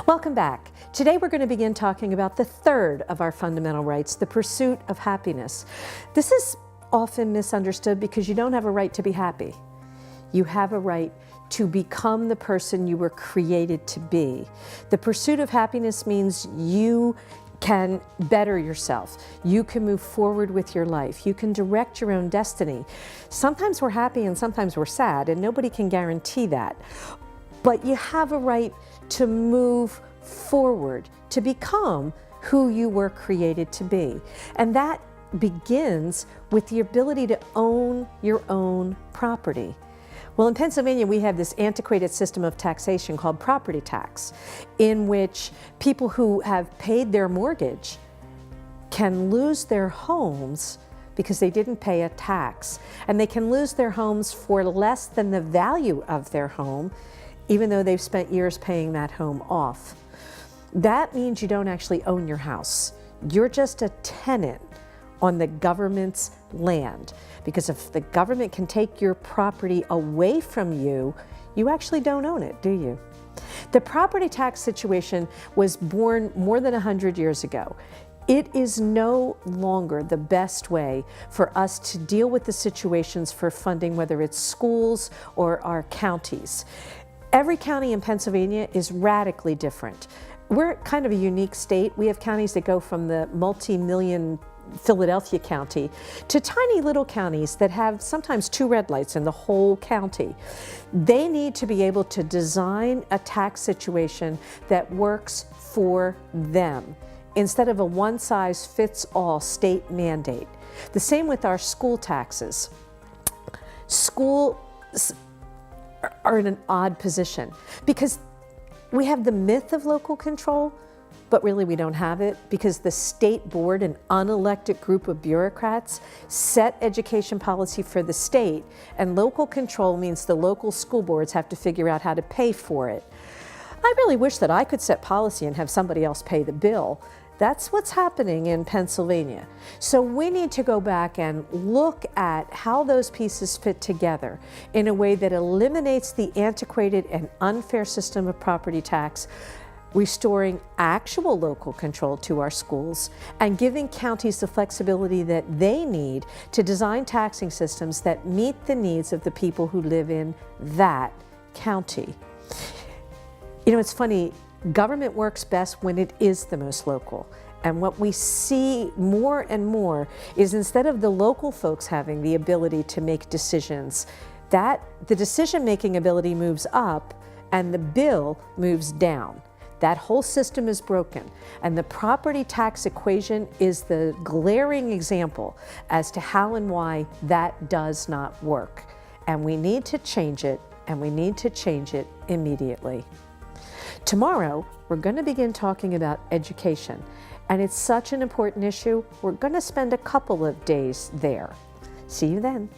Welcome back. Today we're going to begin talking about the third of our fundamental rights, the pursuit of happiness. This is often misunderstood because you don't have a right to be happy. You have a right to become the person you were created to be. The pursuit of happiness means you can better yourself. You can move forward with your life. You can direct your own destiny. Sometimes we're happy and sometimes we're sad, and nobody can guarantee that. But you have a right to move forward, to become who you were created to be. And that begins with the ability to own your own property. Well, in Pennsylvania, we have this antiquated system of taxation called property tax, in which people who have paid their mortgage can lose their homes because they didn't pay a tax. And they can lose their homes for less than the value of their home, even though they've spent years paying that home off. That means you don't actually own your house. You're just a tenant on the government's land. Because if the government can take your property away from you, you actually don't own it, do you? The property tax situation was born more than 100 years ago. It is no longer the best way for us to deal with the situations for funding, whether it's schools or our counties. Every county in Pennsylvania is radically different. We're kind of a unique state. We have counties that go from the multi-million Philadelphia County to tiny little counties that have sometimes 2 red lights in the whole county. They need to be able to design a tax situation that works for them instead of a one-size-fits-all state mandate. The same with our school taxes. Schools are in an odd position because we have the myth of local control, but really we don't have it because the state board, an unelected group of bureaucrats, set education policy for the state, and local control means the local school boards have to figure out how to pay for it. I really wish that I could set policy and have somebody else pay the bill. That's what's happening in Pennsylvania. So we need to go back and look at how those pieces fit together in a way that eliminates the antiquated and unfair system of property tax, restoring actual local control to our schools, and giving counties the flexibility that they need to design taxing systems that meet the needs of the people who live in that county. You know, it's funny, government works best when it is the most local. And what we see more and more is instead of the local folks having the ability to make decisions, that the decision-making ability moves up and the bill moves down. That whole system is broken, and the property tax equation is the glaring example as to how and why that does not work. And we need to change it, and we need to change it immediately. Tomorrow, we're going to begin talking about education, and it's such an important issue, we're going to spend a couple of days there. See you then.